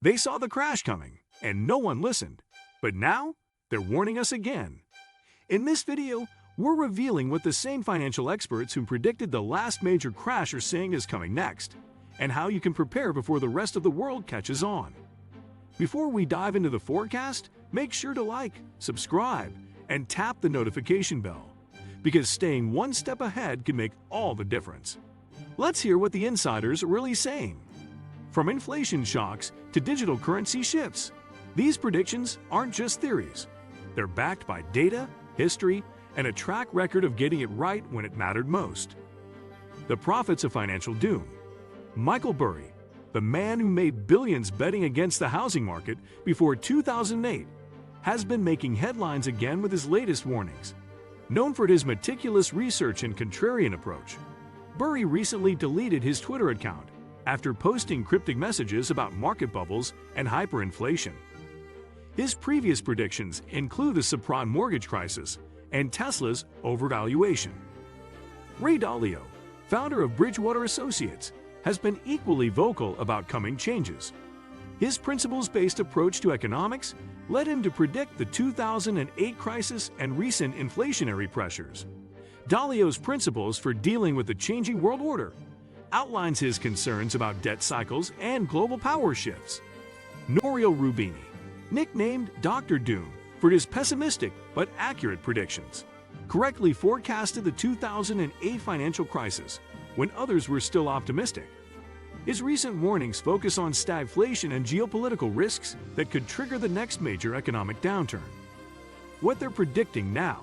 They saw the crash coming, and no one listened. But now, they're warning us again. In this video, we're revealing what the same financial experts who predicted the last major crash are saying is coming next, and how you can prepare before the rest of the world catches on. Before we dive into the forecast, make sure to like, subscribe, and tap the notification bell, because staying one step ahead can make all the difference. Let's hear what the insiders are really saying. From inflation shocks to digital currency shifts, these predictions aren't just theories. They're backed by data, history, and a track record of getting it right when it mattered most. The prophets of financial doom. Michael Burry, the man who made billions betting against the housing market before 2008, has been making headlines again with his latest warnings. Known for his meticulous research and contrarian approach, Burry recently deleted his Twitter account after posting cryptic messages about market bubbles and hyperinflation. His previous predictions include the subprime mortgage crisis and Tesla's overvaluation. Ray Dalio, founder of Bridgewater Associates, has been equally vocal about coming changes. His principles-based approach to economics led him to predict the 2008 crisis and recent inflationary pressures. Dalio's principles for dealing with the changing world order outlines his concerns about debt cycles and global power shifts. Nouriel Roubini, nicknamed Dr. Doom for his pessimistic but accurate predictions, correctly forecasted the 2008 financial crisis when others were still optimistic. His recent warnings focus on stagflation and geopolitical risks that could trigger the next major economic downturn. What they're predicting now.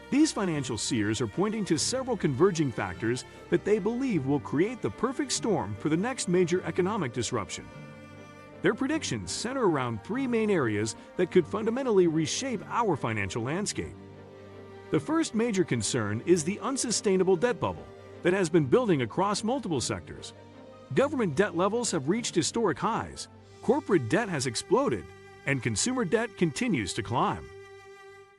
These financial seers are pointing to several converging factors that they believe will create the perfect storm for the next major economic disruption. Their predictions center around three main areas that could fundamentally reshape our financial landscape. The first major concern is the unsustainable debt bubble that has been building across multiple sectors. Government debt levels have reached historic highs, corporate debt has exploded, and consumer debt continues to climb.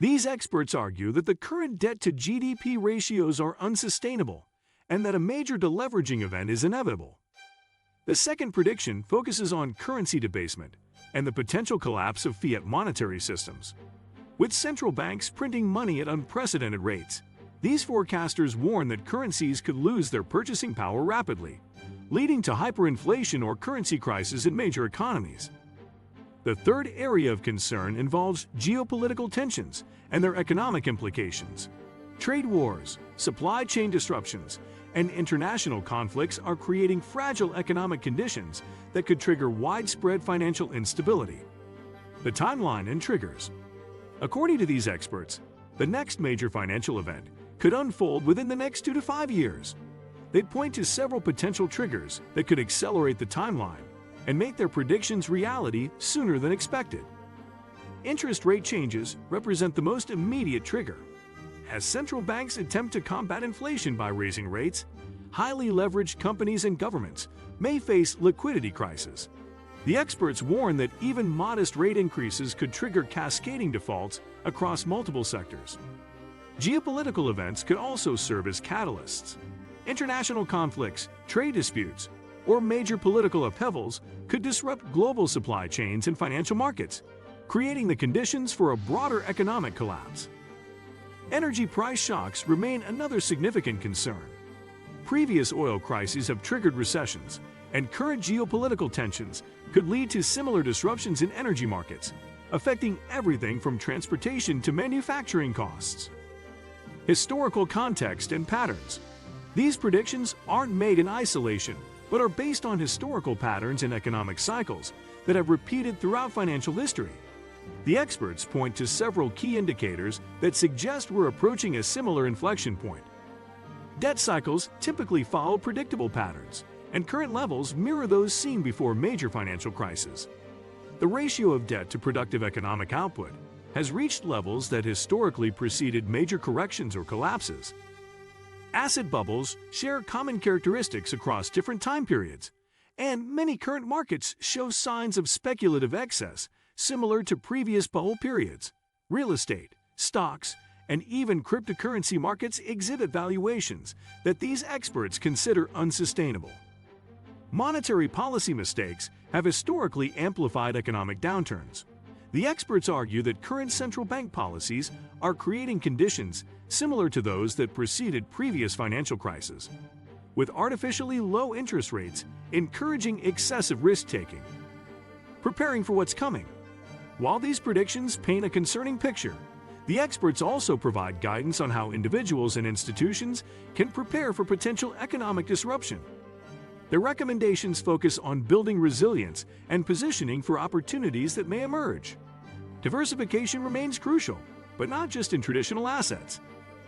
These experts argue that the current debt-to-GDP ratios are unsustainable and that a major deleveraging event is inevitable. The second prediction focuses on currency debasement and the potential collapse of fiat monetary systems. With central banks printing money at unprecedented rates, these forecasters warn that currencies could lose their purchasing power rapidly, leading to hyperinflation or currency crises in major economies. The third area of concern involves geopolitical tensions and their economic implications. Trade wars, supply chain disruptions, and international conflicts are creating fragile economic conditions that could trigger widespread financial instability. The timeline and triggers. According to these experts, the next major financial event could unfold within the next 2 to 5 years. They'd point to several potential triggers that could accelerate the timeline and make their predictions reality sooner than expected. Interest rate changes represent the most immediate trigger. As central banks attempt to combat inflation by raising rates, highly leveraged companies and governments may face liquidity crises. The experts warn that even modest rate increases could trigger cascading defaults across multiple sectors. Geopolitical events could also serve as catalysts. International conflicts, trade disputes, or major political upheavals could disrupt global supply chains and financial markets, creating the conditions for a broader economic collapse. Energy price shocks remain another significant concern. Previous oil crises have triggered recessions, and current geopolitical tensions could lead to similar disruptions in energy markets, affecting everything from transportation to manufacturing costs. Historical context and patterns. These predictions aren't made in isolation, but are based on historical patterns in economic cycles that have repeated throughout financial history. The experts point to several key indicators that suggest we're approaching a similar inflection point. Debt cycles typically follow predictable patterns, and current levels mirror those seen before major financial crises. The ratio of debt to productive economic output has reached levels that historically preceded major corrections or collapses. Asset bubbles share common characteristics across different time periods, and many current markets show signs of speculative excess similar to previous bubble periods. Real estate, stocks, and even cryptocurrency markets exhibit valuations that these experts consider unsustainable. Monetary policy mistakes have historically amplified economic downturns. The experts argue that current central bank policies are creating conditions similar to those that preceded previous financial crises, with artificially low interest rates encouraging excessive risk-taking. Preparing for what's coming. While these predictions paint a concerning picture, the experts also provide guidance on how individuals and institutions can prepare for potential economic disruption. Their recommendations focus on building resilience and positioning for opportunities that may emerge. Diversification remains crucial, but not just in traditional assets.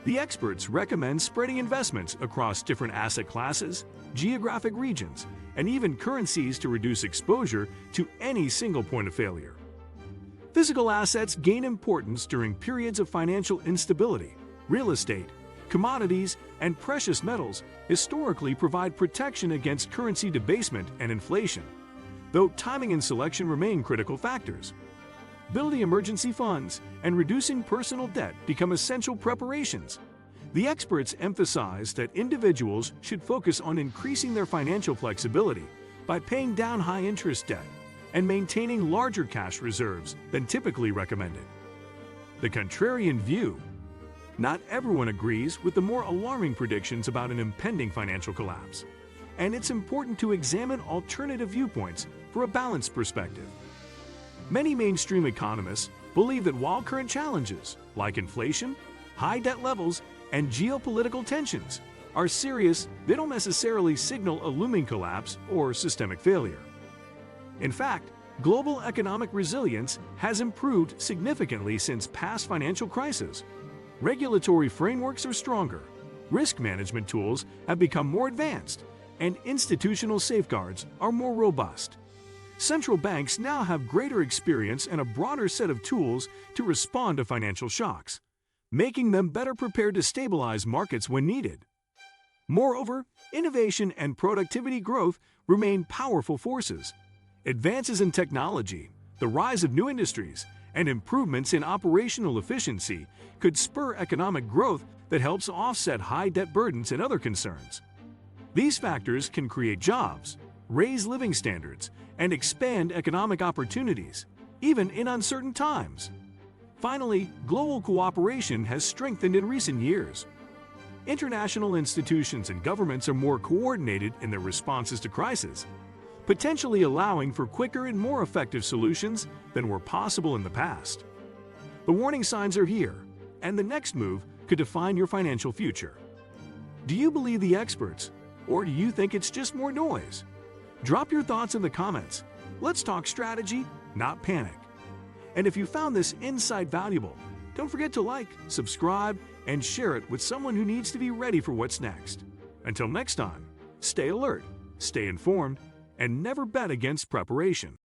The experts recommend spreading investments across different asset classes, geographic regions, and even currencies to reduce exposure to any single point of failure. Physical assets gain importance during periods of financial instability. Real estate, commodities, and precious metals historically provide protection against currency debasement and inflation, though timing and selection remain critical factors. Building emergency funds and reducing personal debt become essential preparations. The experts emphasize that individuals should focus on increasing their financial flexibility by paying down high-interest debt and maintaining larger cash reserves than typically recommended. The contrarian view. Not everyone agrees with the more alarming predictions about an impending financial collapse, and it's important to examine alternative viewpoints for a balanced perspective. Many mainstream economists believe that while current challenges, like inflation, high debt levels, and geopolitical tensions, are serious, they don't necessarily signal a looming collapse or systemic failure. In fact, global economic resilience has improved significantly since past financial crises. Regulatory frameworks are stronger, risk management tools have become more advanced, and institutional safeguards are more robust. Central banks now have greater experience and a broader set of tools to respond to financial shocks, making them better prepared to stabilize markets when needed. Moreover, innovation and productivity growth remain powerful forces. Advances in technology, the rise of new industries, and improvements in operational efficiency could spur economic growth that helps offset high debt burdens and other concerns. These factors can create jobs, raise living standards, and expand economic opportunities, even in uncertain times. Finally, global cooperation has strengthened in recent years. International institutions and governments are more coordinated in their responses to crises, potentially allowing for quicker and more effective solutions than were possible in the past. The warning signs are here, and the next move could define your financial future. Do you believe the experts, or do you think it's just more noise? Drop your thoughts in the comments. Let's talk strategy, not panic. And if you found this insight valuable, don't forget to like, subscribe, and share it with someone who needs to be ready for what's next. Until next time, stay alert, stay informed, and never bet against preparation.